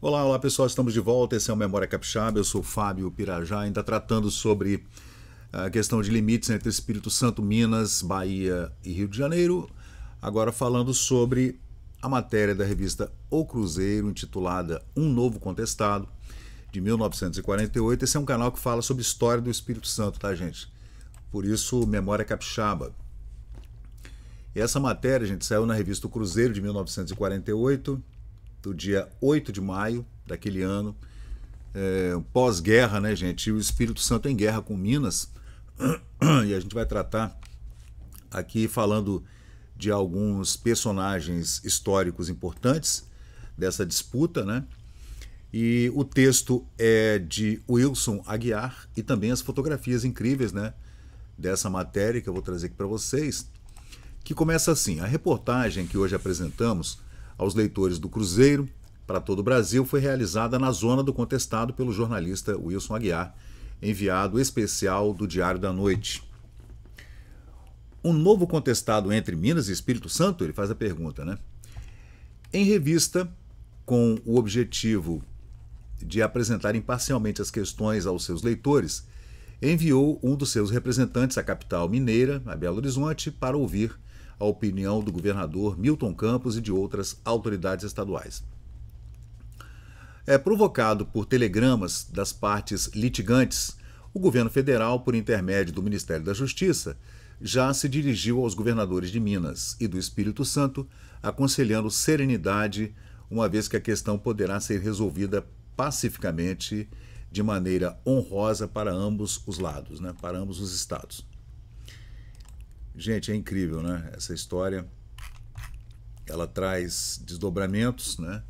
Olá, olá pessoal, estamos de volta. Esse é o Memória Capixaba. Eu sou Fábio Pirajá, ainda tratando sobre a questão de limites entre Espírito Santo, Minas, Bahia e Rio de Janeiro. Agora falando sobre a matéria da revista O Cruzeiro, intitulada Um Novo Contestado, de 1948. Esse é um canal que fala sobre história do Espírito Santo, tá, gente? Por isso, Memória Capixaba. E essa matéria, gente, saiu na revista O Cruzeiro, de 1948, do dia 8 de maio daquele ano, pós-guerra, né, gente? E o Espírito Santo em guerra com Minas. E a gente vai tratar aqui falando de alguns personagens históricos importantes dessa disputa, né? E o texto é de Wilson Aguiar e também as fotografias incríveis, né, dessa matéria que eu vou trazer aqui para vocês, que começa assim: a reportagem que hoje apresentamos aos leitores do Cruzeiro para todo o Brasil foi realizada na zona do contestado pelo jornalista Wilson Aguiar, enviado especial do Diário da Noite. Um novo contestado entre Minas e Espírito Santo? Ele faz a pergunta, né? Em revista, com o objetivo de apresentar imparcialmente as questões aos seus leitores, enviou um dos seus representantes à capital mineira, a Belo Horizonte, para ouvir a opinião do governador Milton Campos e de outras autoridades estaduais. Provocado por telegramas das partes litigantes, o governo federal, por intermédio do Ministério da Justiça, já se dirigiu aos governadores de Minas e do Espírito Santo, aconselhando serenidade, uma vez que a questão poderá ser resolvida pacificamente, de maneira honrosa para ambos os lados, né? Para ambos os estados. Gente, é incrível, né? Essa história, ela traz desdobramentos, né?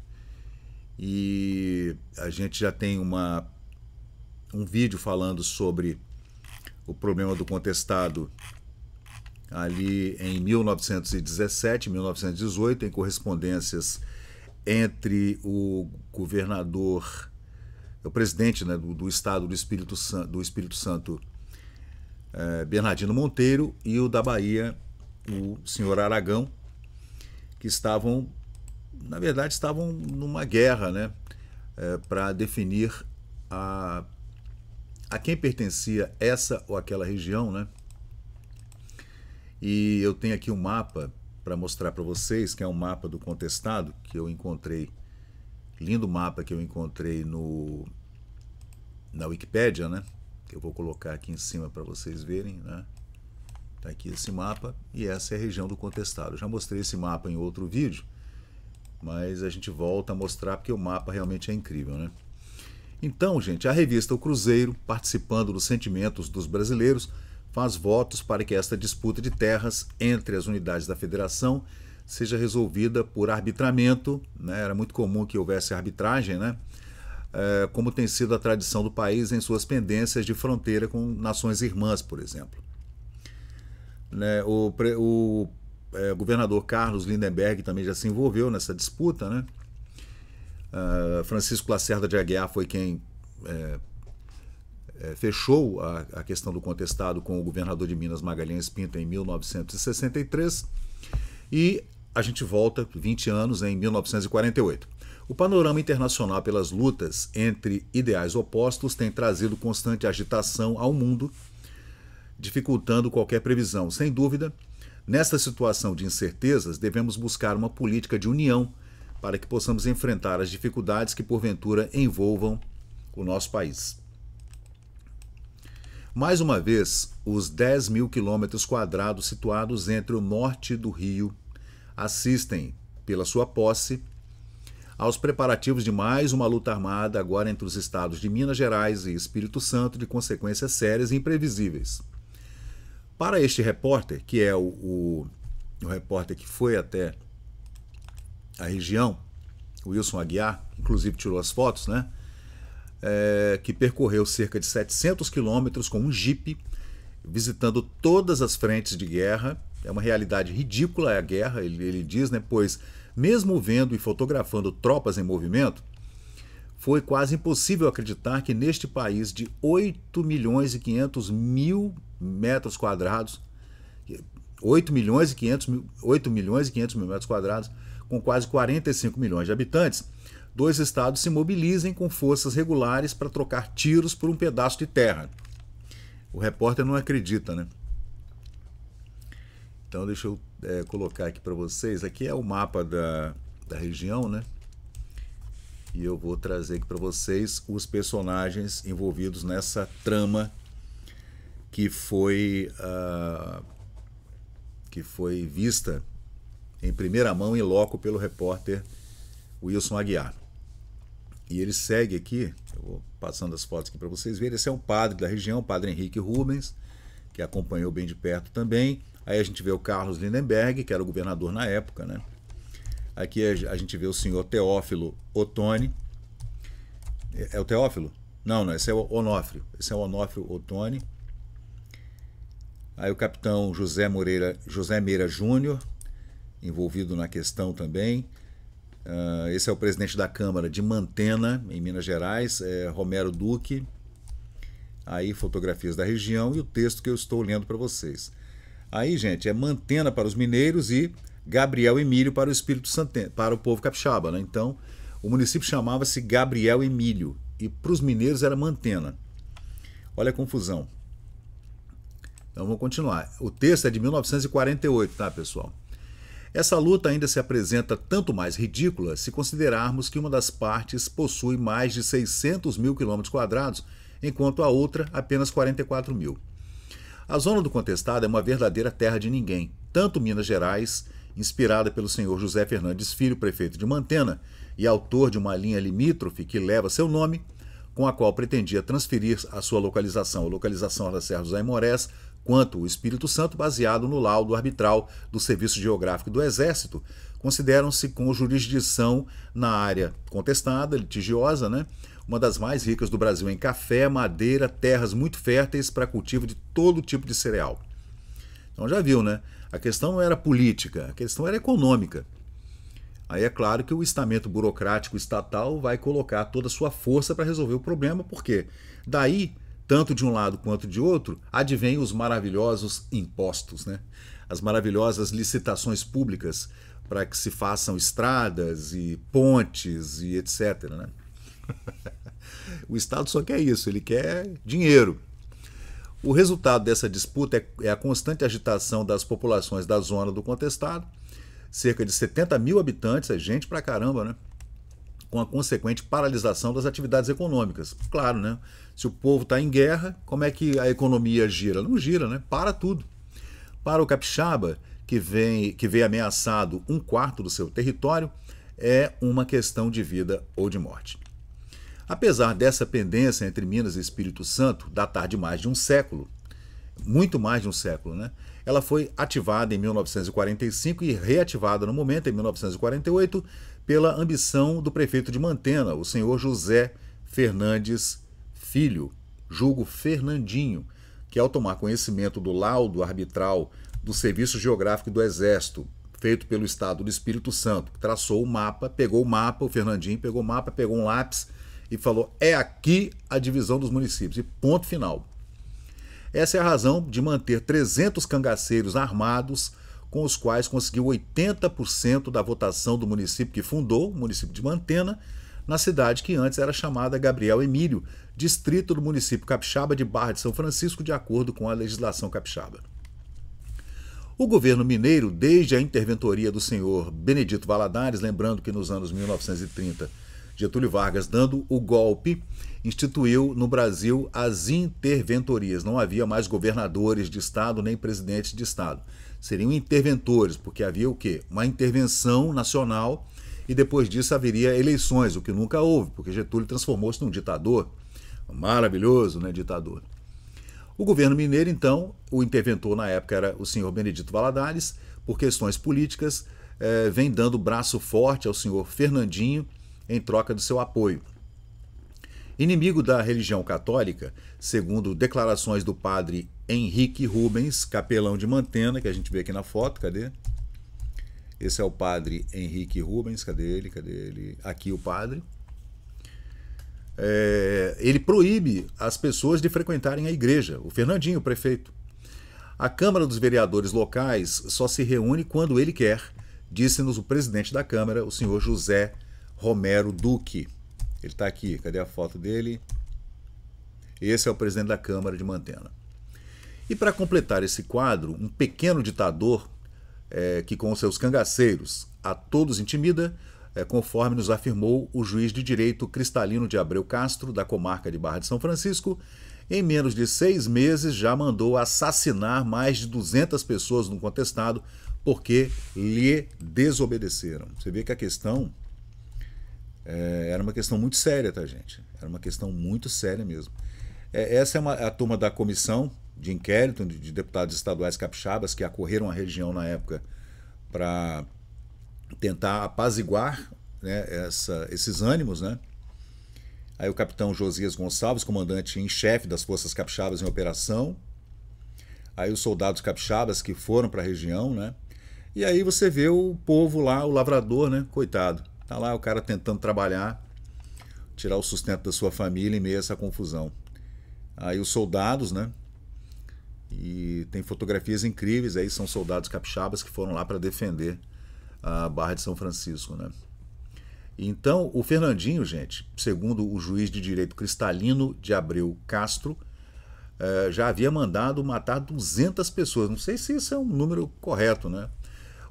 E a gente já tem um vídeo falando sobre o problema do contestado ali em 1917, 1918, em correspondências entre o governador, o presidente, né, do estado do Espírito Santo, Bernardino Monteiro, e o da Bahia, o senhor Aragão, que estavam, na verdade, estavam numa guerra, né, para definir a quem pertencia essa ou aquela região, né? E eu tenho aqui um mapa para mostrar para vocês, que é um mapa do contestado que eu encontrei, lindo mapa que eu encontrei na Wikipédia, né? Que eu vou colocar aqui em cima para vocês verem, né? Tá aqui esse mapa e essa é a região do contestado. Eu já mostrei esse mapa em outro vídeo, mas a gente volta a mostrar porque o mapa realmente é incrível, né? Então, gente, a revista O Cruzeiro, participando dos sentimentos dos brasileiros, faz votos para que esta disputa de terras entre as unidades da federação seja resolvida por arbitramento, né? Era muito comum que houvesse arbitragem, né? Como tem sido a tradição do país em suas pendências de fronteira com nações irmãs, por exemplo. Né? O governador Carlos Lindenberg também já se envolveu nessa disputa, né? Francisco Lacerda de Aguiar foi quem fechou a questão do contestado com o governador de Minas, Magalhães Pinto, em 1963, e a gente volta 20 anos em 1948. O panorama internacional pelas lutas entre ideais opostos tem trazido constante agitação ao mundo, dificultando qualquer previsão. Sem dúvida, nesta situação de incertezas, devemos buscar uma política de união para que possamos enfrentar as dificuldades que porventura envolvam o nosso país. Mais uma vez, os 10 mil quilômetros quadrados situados entre o norte do Rio assistem, pela sua posse, aos preparativos de mais uma luta armada agora entre os estados de Minas Gerais e Espírito Santo, de consequências sérias e imprevisíveis. Para este repórter, que é o repórter que foi até a região, Wilson Aguiar, inclusive tirou as fotos, né? Que percorreu cerca de 700 quilômetros com um jipe, visitando todas as frentes de guerra. É uma realidade ridícula a guerra, ele diz, né? Pois, mesmo vendo e fotografando tropas em movimento, foi quase impossível acreditar que neste país de 8 milhões e 500 mil metros quadrados, 8 milhões e 500 mil metros quadrados, com quase 45 milhões de habitantes, dois estados se mobilizem com forças regulares para trocar tiros por um pedaço de terra. O repórter não acredita, né? Então deixa eu colocar aqui para vocês. Aqui é o mapa da região, né? E eu vou trazer aqui para vocês os personagens envolvidos nessa trama que foi vista em primeira mão em loco pelo repórter Wilson Aguiar. E ele segue aqui, eu vou passando as fotos aqui para vocês verem. Esse é um padre da região, o padre Henrique Rubens, que acompanhou bem de perto também. Aí a gente vê o Carlos Lindenberg, que era o governador na época, né? Aqui a gente vê o senhor Teófilo Ottoni. É o Teófilo? Não, esse é o Onofrio. Esse é o Onofrio Ottoni. Aí o capitão José Meira Júnior, envolvido na questão também. Esse é o presidente da Câmara de Mantena, em Minas Gerais, Romero Duque. Aí fotografias da região e o texto que eu estou lendo para vocês. Aí, gente, é Mantena para os mineiros e Gabriel Emílio para o Espírito Santo, para o povo capixaba, né? Então, o município chamava-se Gabriel Emílio e para os mineiros era Mantena. Olha a confusão. Então vamos continuar. O texto é de 1948, tá, pessoal? Essa luta ainda se apresenta tanto mais ridícula se considerarmos que uma das partes possui mais de 600 mil quilômetros quadrados, enquanto a outra apenas 44 mil. A zona do contestado é uma verdadeira terra de ninguém. Tanto Minas Gerais, inspirada pelo senhor José Fernandes Filho, prefeito de Mantena, e autor de uma linha limítrofe que leva seu nome, com a qual pretendia transferir a sua localização, a localização da Serra dos Aimorés, quanto o Espírito Santo, baseado no laudo arbitral do Serviço Geográfico do Exército, consideram-se com jurisdição na área contestada, litigiosa, né? Uma das mais ricas do Brasil em café, madeira, terras muito férteis para cultivo de todo tipo de cereal. Então já viu, né? A questão não era política, a questão era econômica. Aí é claro que o estamento burocrático estatal vai colocar toda a sua força para resolver o problema, porque daí, tanto de um lado quanto de outro, advêm os maravilhosos impostos, né? As maravilhosas licitações públicas para que se façam estradas e pontes e etc, né? O Estado só quer isso, ele quer dinheiro. O resultado dessa disputa é a constante agitação das populações da zona do contestado, cerca de 70 mil habitantes, é gente pra caramba, né? Com a consequente paralisação das atividades econômicas. Claro, né? Se o povo está em guerra, como é que a economia gira? Não gira, né? Para tudo. Para o capixaba, que vem ameaçado um quarto do seu território, é uma questão de vida ou de morte. Apesar dessa pendência entre Minas e Espírito Santo datar de mais de um século, muito mais de um século, né? Ela foi ativada em 1945 e reativada no momento, em 1948, pela ambição do prefeito de Mantena, o senhor José Fernandes Filho, julgo Fernandinho, que ao tomar conhecimento do laudo arbitral do Serviço Geográfico do Exército, feito pelo Estado do Espírito Santo, traçou o mapa, o Fernandinho pegou o mapa, pegou um lápis e falou: é aqui a divisão dos municípios, e ponto final. Essa é a razão de manter 300 cangaceiros armados, com os quais conseguiu 80% da votação do município que fundou, o município de Mantena, na cidade que antes era chamada Gabriel Emílio, distrito do município capixaba de Barra de São Francisco, de acordo com a legislação capixaba. O governo mineiro, desde a interventoria do senhor Benedito Valadares, lembrando que nos anos 1930, Getúlio Vargas, dando o golpe, instituiu no Brasil as interventorias. Não havia mais governadores de estado nem presidentes de estado. Seriam interventores, porque havia o quê? Uma intervenção nacional e depois disso haveria eleições, o que nunca houve, porque Getúlio transformou-se num ditador. Maravilhoso, né, ditador. O governo mineiro, então, o interventor na época era o senhor Benedito Valadares, por questões políticas, vem dando braço forte ao senhor Fernandinho, em troca do seu apoio. Inimigo da religião católica, segundo declarações do padre Henrique Rubens, capelão de Mantena, que a gente vê aqui na foto, cadê? Esse é o padre Henrique Rubens, cadê ele? Aqui o padre. Ele proíbe as pessoas de frequentarem a igreja, o Fernandinho, o prefeito. A Câmara dos Vereadores locais só se reúne quando ele quer, disse-nos o presidente da Câmara, o senhor José Romero Duque. Ele está aqui, cadê a foto dele? Esse é o presidente da Câmara de Mantena. E para completar esse quadro, um pequeno ditador que com seus cangaceiros a todos intimida, conforme nos afirmou o juiz de direito Cristalino de Abreu Castro, da comarca de Barra de São Francisco, em menos de 6 meses já mandou assassinar mais de 200 pessoas no contestado porque lhe desobedeceram. Você vê que a questão era uma questão muito séria, tá, gente? Era uma questão muito séria mesmo. Essa é a turma da comissão de inquérito de deputados estaduais capixabas que acorreram à região na época para tentar apaziguar, né, esses ânimos, né? Aí o capitão Josias Gonçalves, comandante em chefe das forças capixabas em operação. Aí os soldados capixabas que foram para a região, né? E aí você vê o povo lá, o lavrador, né? Coitado. Tá lá o cara tentando trabalhar, tirar o sustento da sua família em meio a essa confusão. Aí os soldados, né? E tem fotografias incríveis aí, são soldados capixabas que foram lá para defender a Barra de São Francisco, né? Então, o Fernandinho, gente, segundo o juiz de direito Cristalino de Abreu Castro, já havia mandado matar 200 pessoas. Não sei se isso é um número correto, né?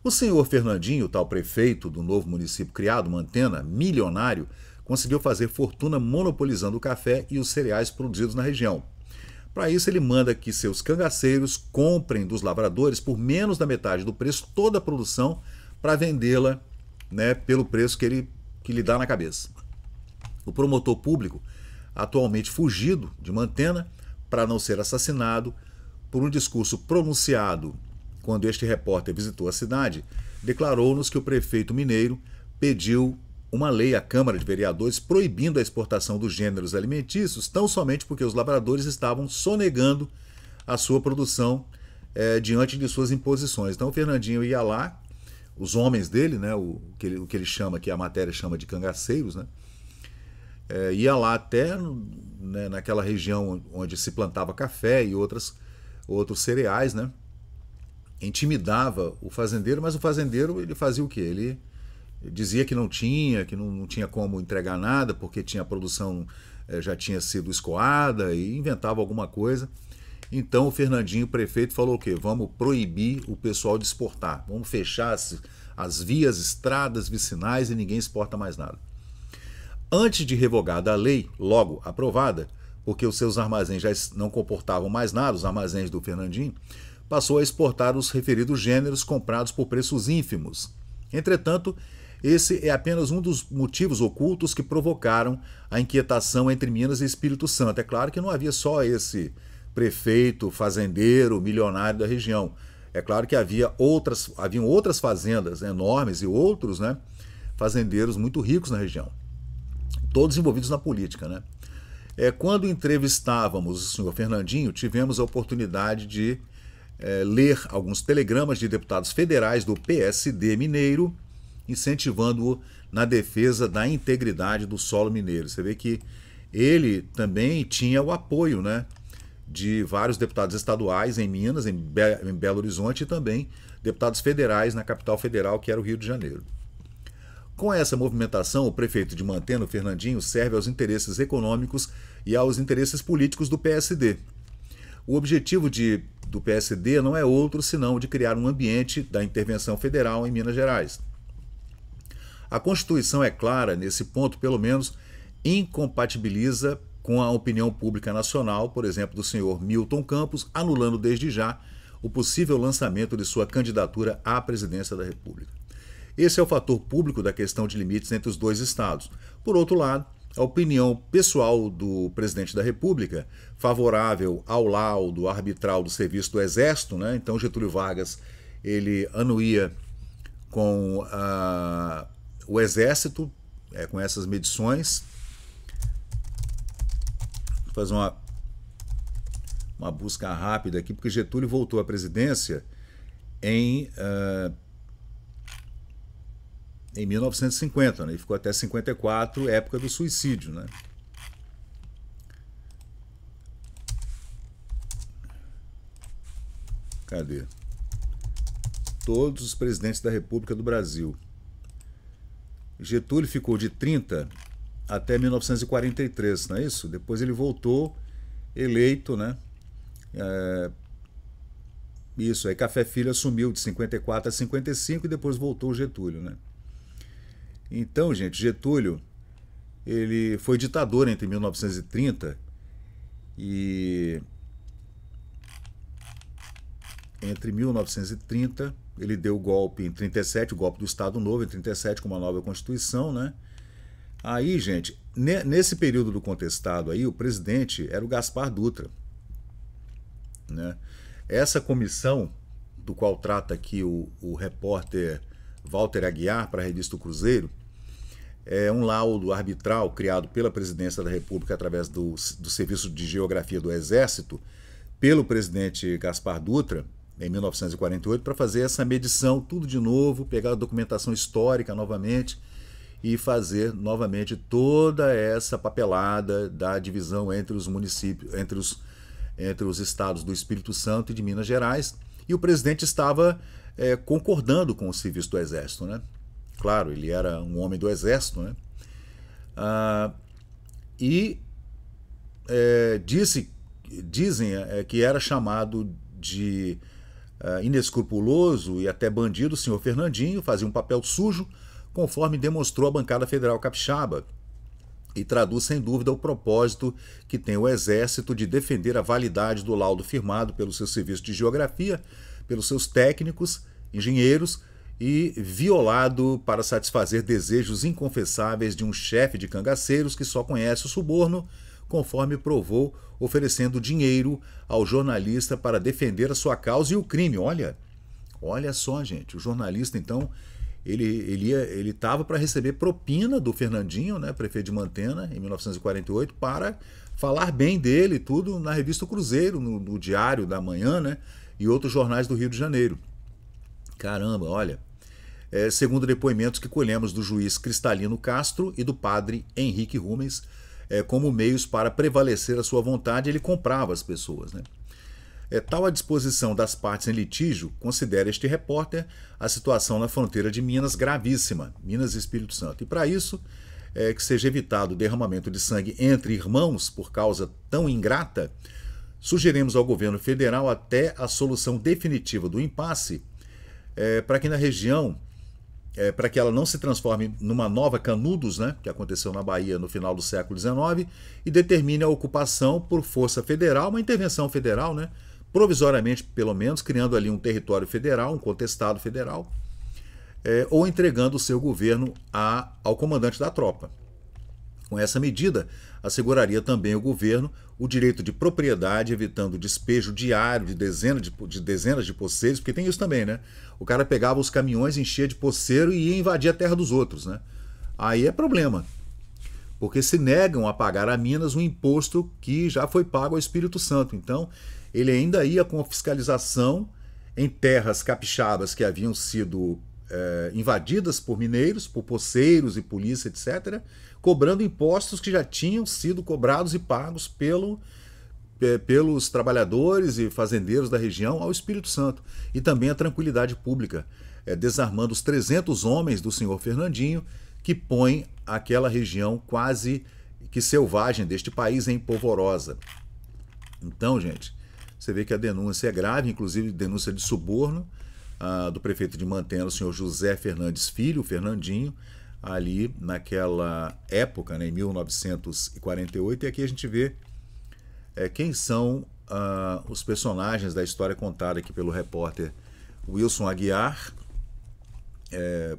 O senhor Fernandinho, tal prefeito do novo município criado, Mantena, milionário, conseguiu fazer fortuna monopolizando o café e os cereais produzidos na região. Para isso, ele manda que seus cangaceiros comprem dos lavradores por menos da metade do preço toda a produção para vendê-la, né, pelo preço que lhe dá na cabeça. O promotor público, atualmente fugido de Mantena para não ser assassinado, por um discurso pronunciado quando este repórter visitou a cidade, declarou-nos que o prefeito mineiro pediu uma lei à Câmara de Vereadores proibindo a exportação dos gêneros alimentícios, tão somente porque os lavradores estavam sonegando a sua produção diante de suas imposições. Então o Fernandinho ia lá, os homens dele, né, o que ele chama, que a matéria chama de cangaceiros, né, ia lá até, né, naquela região onde se plantava café e outros cereais, né, intimidava o fazendeiro, mas o fazendeiro ele fazia o quê? Ele dizia que não tinha como entregar nada, porque a produção já tinha sido escoada e inventava alguma coisa. Então o Fernandinho, prefeito, falou o quê? Vamos proibir o pessoal de exportar, vamos fechar as vias, estradas vicinais e ninguém exporta mais nada. Antes de revogada a lei, logo aprovada, porque os seus armazéns já não comportavam mais nada, os armazéns do Fernandinho, passou a exportar os referidos gêneros comprados por preços ínfimos. Entretanto, esse é apenas um dos motivos ocultos que provocaram a inquietação entre Minas e Espírito Santo. É claro que não havia só esse prefeito, fazendeiro, milionário da região. É claro que haviam outras fazendas enormes e outros, né, fazendeiros muito ricos na região, todos envolvidos na política, né? Quando entrevistávamos o senhor Fernandinho, tivemos a oportunidade de ler alguns telegramas de deputados federais do PSD mineiro, incentivando-o na defesa da integridade do solo mineiro. Você vê que ele também tinha o apoio, né, de vários deputados estaduais em Minas, em Belo Horizonte, e também deputados federais na capital federal, que era o Rio de Janeiro. Com essa movimentação, o prefeito de Mantena, Fernandinho, serve aos interesses econômicos e aos interesses políticos do PSD. O objetivo do PSD não é outro senão o de criar um ambiente da intervenção federal em Minas Gerais. A Constituição é clara nesse ponto, pelo menos incompatibiliza com a opinião pública nacional, por exemplo, do senhor Milton Campos, anulando desde já o possível lançamento de sua candidatura à presidência da República. Esse é o fator público da questão de limites entre os dois estados. Por outro lado, a opinião pessoal do presidente da República, favorável ao laudo arbitral do serviço do Exército, né? Então Getúlio Vargas ele anuía com o Exército, com essas medições. Vou fazer uma busca rápida aqui, porque Getúlio voltou à presidência em 1950, né? E ficou até 54, época do suicídio, né? Cadê? Todos os presidentes da República do Brasil. Getúlio ficou de 30 até 1943, não é isso? Depois ele voltou eleito, né? Isso, aí Café Filho assumiu de 54 a 55 e depois voltou o Getúlio, né? Então, gente, Getúlio, ele foi ditador entre 1930 e... Entre 1930, ele deu o golpe em 37, o golpe do Estado Novo, em 37 com uma nova Constituição, né? Aí, gente, nesse período do contestado aí, o presidente era o Gaspar Dutra, né? Essa comissão, do qual trata aqui o repórter Walter Aguiar para a revista O Cruzeiro, é um laudo arbitral criado pela Presidência da República através do Serviço de Geografia do Exército, pelo presidente Gaspar Dutra, em 1948, para fazer essa medição tudo de novo, pegar a documentação histórica novamente e fazer novamente toda essa papelada da divisão entre os municípios, entre os estados do Espírito Santo e de Minas Gerais, e o presidente estava concordando com o serviço do Exército, né? Claro, ele era um homem do Exército, né? Dizem que era chamado de inescrupuloso e até bandido o senhor Fernandinho, fazia um papel sujo, conforme demonstrou a bancada federal capixaba, e traduz sem dúvida o propósito que tem o Exército de defender a validade do laudo firmado pelo seu serviço de geografia, pelos seus técnicos, engenheiros, e violado para satisfazer desejos inconfessáveis de um chefe de cangaceiros que só conhece o suborno, conforme provou, oferecendo dinheiro ao jornalista para defender a sua causa e o crime. Olha só, gente, o jornalista, então, ele estava para receber propina do Fernandinho, né, prefeito de Mantena, em 1948, para falar bem dele e tudo na revista O Cruzeiro, no Diário da Manhã, né, e outros jornais do Rio de Janeiro. Caramba, olha. Segundo depoimentos que colhemos do juiz Cristalino Castro e do padre Henrique Rumens, como meios para prevalecer a sua vontade, ele comprava as pessoas, né? Tal a disposição das partes em litígio, considera este repórter a situação na fronteira de Minas gravíssima, Minas e Espírito Santo. E para isso, que seja evitado o derramamento de sangue entre irmãos por causa tão ingrata, sugerimos ao governo federal até a solução definitiva do impasse, para que na região, para que ela não se transforme numa nova Canudos, né, que aconteceu na Bahia no final do século XIX, e determine a ocupação por força federal, uma intervenção federal, né, provisoriamente pelo menos, criando ali um território federal, um contestado federal, ou entregando o seu governo ao comandante da tropa. Com essa medida, asseguraria também ao governo o direito de propriedade, evitando o despejo diário de dezenas de poceiros, porque tem isso também, né? O cara pegava os caminhões, enchia de poceiro e ia invadir a terra dos outros, né? Aí é problema, porque se negam a pagar a Minas um imposto que já foi pago ao Espírito Santo. Então, ele ainda ia com a fiscalização em terras capixabas que haviam sido invadidas por mineiros, por poceiros e polícia, etc., cobrando impostos que já tinham sido cobrados e pagos pelos trabalhadores e fazendeiros da região ao Espírito Santo. E também a tranquilidade pública, desarmando os 300 homens do senhor Fernandinho, que põem aquela região quase que selvagem deste país em polvorosa. Então, gente, você vê que a denúncia é grave, inclusive denúncia de suborno, do prefeito de Mantena, o senhor José Fernandes Filho, o Fernandinho, ali naquela época, né, em 1948, e aqui a gente vê quem são os personagens da história contada aqui pelo repórter Wilson Aguiar,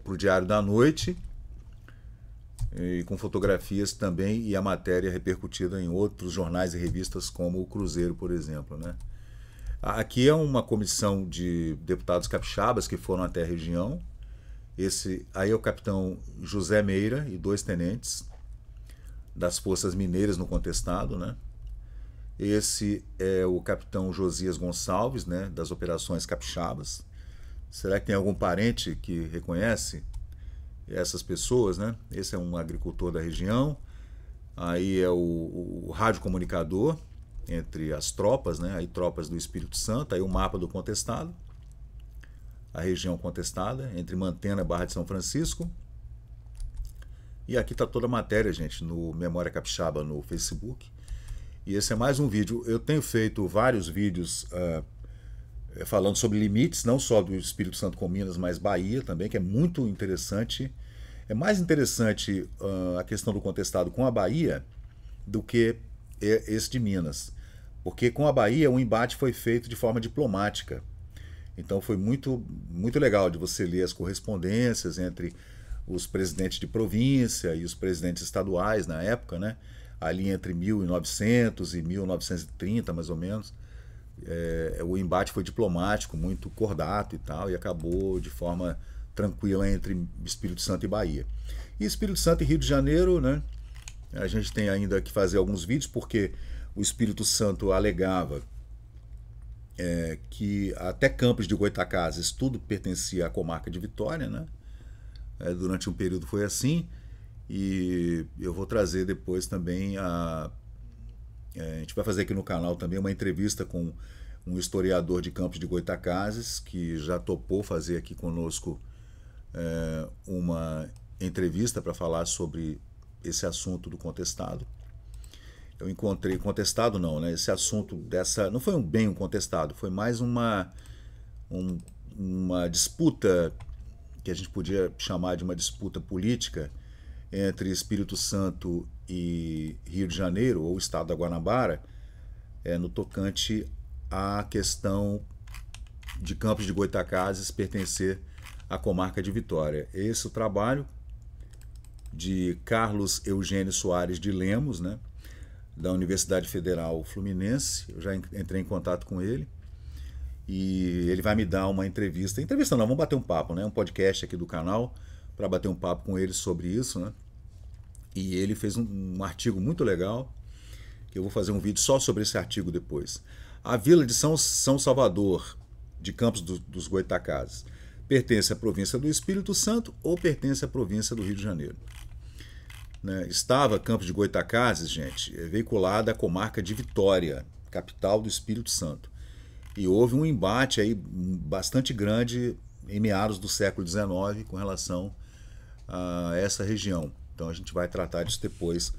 para o Diário da Noite, e com fotografias também, e a matéria repercutida em outros jornais e revistas como o Cruzeiro, por exemplo, né? Aqui é uma comissão de deputados capixabas que foram até a região. Esse aí é o capitão José Meira e 2 tenentes das forças mineiras no contestado, né? Esse é o capitão Josias Gonçalves, né, das operações capixabas. Será que tem algum parente que reconhece essas pessoas, né? Esse é um agricultor da região. Aí é o radiocomunicador entre as tropas, né? Aí tropas do Espírito Santo, aí o mapa do contestado, a região contestada, entre Mantena e Barra de São Francisco. E aqui está toda a matéria, gente, no Memória Capixaba no Facebook. E esse é mais um vídeo. Eu tenho feito vários vídeos falando sobre limites, não só do Espírito Santo com Minas, mas Bahia também, que é muito interessante. É mais interessante a questão do contestado com a Bahia do que esse de Minas. Porque com a Bahia o embate foi feito de forma diplomática. Então foi muito legal de você ler as correspondências entre os presidentes de província e os presidentes estaduais na época, né? Ali entre 1900 e 1930, mais ou menos. O embate foi diplomático, muito cordato e tal, e acabou de forma tranquila entre Espírito Santo e Bahia. E Espírito Santo e Rio de Janeiro, né? A gente tem ainda que fazer alguns vídeos, porque o Espírito Santo alegava que até Campos de Goytacazes tudo pertencia à comarca de Vitória, né? Durante um período foi assim, e eu vou trazer depois também a gente vai fazer aqui no canal também uma entrevista com um historiador de Campos de Goytacazes, que já topou fazer aqui conosco uma entrevista para falar sobre esse assunto do contestado. Eu encontrei contestado não, né? Esse assunto dessa não foi bem um contestado, foi mais uma disputa que a gente podia chamar de uma disputa política entre Espírito Santo e Rio de Janeiro, ou Estado da Guanabara, no tocante à questão de Campos de Goytacazes pertencer à comarca de Vitória. Esse é o trabalho de Carlos Eugênio Soares de Lemos, né? Da Universidade Federal Fluminense. Eu já entrei em contato com ele e ele vai me dar uma entrevista. Entrevista não, vamos bater um papo, né? Um podcast aqui do canal para bater um papo com ele sobre isso, né? E ele fez um artigo muito legal, que eu vou fazer um vídeo só sobre esse artigo depois. A vila de São Salvador, de Campos dos Goytacazes, pertence à província do Espírito Santo ou pertence à província do Rio de Janeiro? Né? Estava Campos de Goytacazes, gente, veiculada a comarca de Vitória, capital do Espírito Santo. E houve um embate aí bastante grande em meados do século XIX com relação a essa região. Então a gente vai tratar disso depois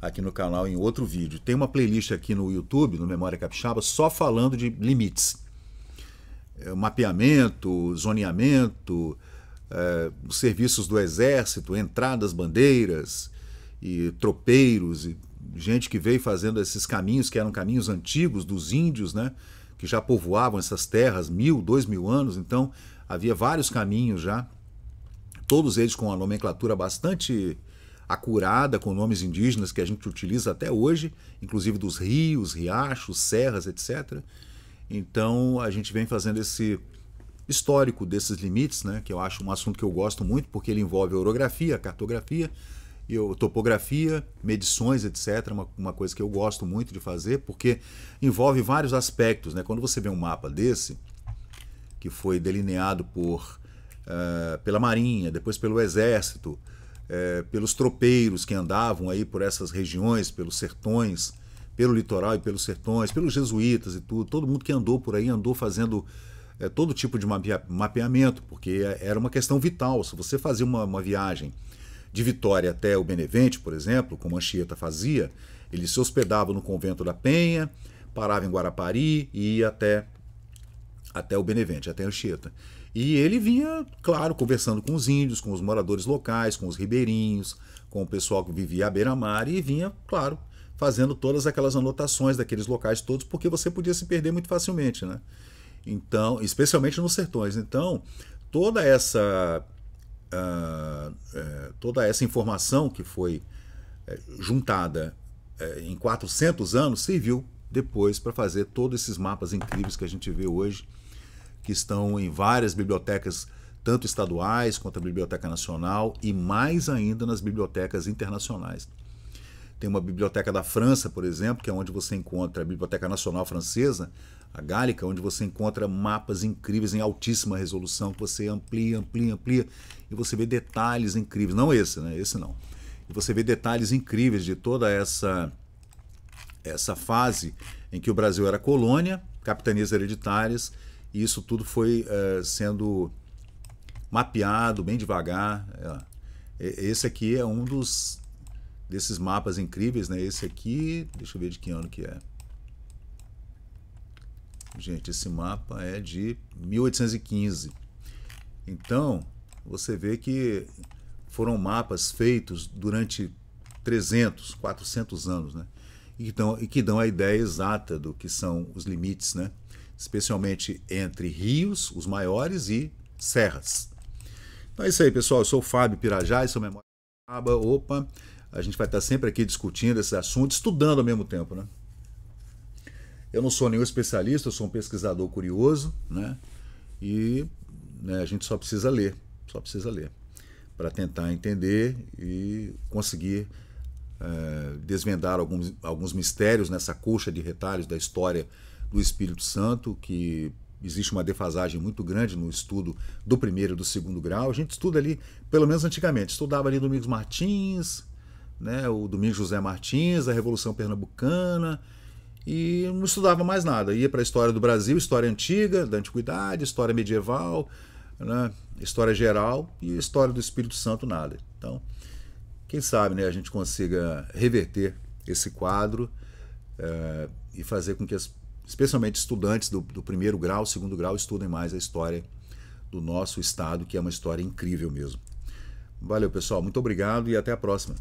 aqui no canal em outro vídeo. Tem uma playlist aqui no YouTube, no Memória Capixaba, só falando de limites. Mapeamento, zoneamento, os serviços do Exército, entradas, bandeiras e tropeiros, e gente que veio fazendo esses caminhos que eram caminhos antigos dos índios, né, que já povoavam essas terras 1000, 2000 anos. Então havia vários caminhos já, todos eles com uma nomenclatura bastante acurada, com nomes indígenas que a gente utiliza até hoje, inclusive dos rios, riachos, serras, etc. Então a gente vem fazendo esse histórico desses limites, né, que eu acho um assunto que eu gosto muito, porque ele envolve orografia, cartografia, topografia, medições, etc. Uma coisa que eu gosto muito de fazer, porque envolve vários aspectos, né? Quando você vê um mapa desse, que foi delineado pela Marinha, depois pelo Exército, pelos tropeiros que andavam aí por essas regiões, pelos sertões, pelo litoral e pelos sertões, pelos jesuítas e tudo, todo mundo que andou por aí andou fazendo todo tipo de mapeamento, porque era uma questão vital. Se você fazia uma viagem de Vitória até o Benevente, por exemplo, como Anchieta fazia, ele se hospedava no Convento da Penha, parava em Guarapari e ia até o Benevente, até Anchieta. E ele vinha, claro, conversando com os índios, com os moradores locais, com os ribeirinhos, com o pessoal que vivia à beira-mar, e vinha, claro, fazendo todas aquelas anotações daqueles locais todos, porque você podia se perder muito facilmente, né? Então, especialmente nos sertões. Então, toda essa informação que foi juntada em 400 anos serviu depois para fazer todos esses mapas incríveis que a gente vê hoje, que estão em várias bibliotecas, tanto estaduais quanto a Biblioteca Nacional, e mais ainda nas bibliotecas internacionais. Tem uma biblioteca da França, por exemplo, que é onde você encontra a Biblioteca Nacional Francesa, a Gálica, onde você encontra mapas incríveis em altíssima resolução, que você amplia, e você vê detalhes incríveis. Não esse, né? Esse não. E você vê detalhes incríveis de toda essa fase em que o Brasil era colônia, capitanias hereditárias, e isso tudo foi sendo mapeado bem devagar. Esse aqui é um desses mapas incríveis, né? Esse aqui, deixa eu ver de que ano que é. Gente, esse mapa é de 1815. Então, você vê que foram mapas feitos durante 300, 400 anos, né? E que dão a ideia exata do que são os limites, né? Especialmente entre rios, os maiores, e serras. Então é isso aí, pessoal. Eu sou o Fábio Pirajá, sou Memória Capixaba. Opa, a gente vai estar sempre aqui discutindo esses assuntos, estudando ao mesmo tempo, né? Eu não sou nenhum especialista, eu sou um pesquisador curioso, né? E a gente só precisa ler para tentar entender e conseguir desvendar alguns mistérios nessa colcha de retalhos da história do Espírito Santo, que existe uma defasagem muito grande no estudo do primeiro e do segundo grau. A gente estuda ali, pelo menos antigamente, estudava ali Domingos Martins, né, o Domingos José Martins, a Revolução Pernambucana, e não estudava mais nada. Ia para a história do Brasil, história antiga, da antiguidade, história medieval, né, história geral, e história do Espírito Santo nada. Então, quem sabe, né, a gente consiga reverter esse quadro e fazer com que especialmente estudantes do primeiro grau, segundo grau, estudem mais a história do nosso estado, que é uma história incrível mesmo. Valeu, pessoal. Muito obrigado e até a próxima.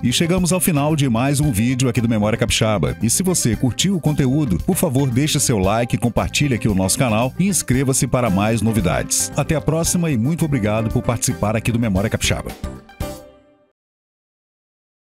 E chegamos ao final de mais um vídeo aqui do Memória Capixaba. E se você curtiu o conteúdo, por favor, deixe seu like, compartilhe aqui o nosso canal e inscreva-se para mais novidades. Até a próxima e muito obrigado por participar aqui do Memória Capixaba.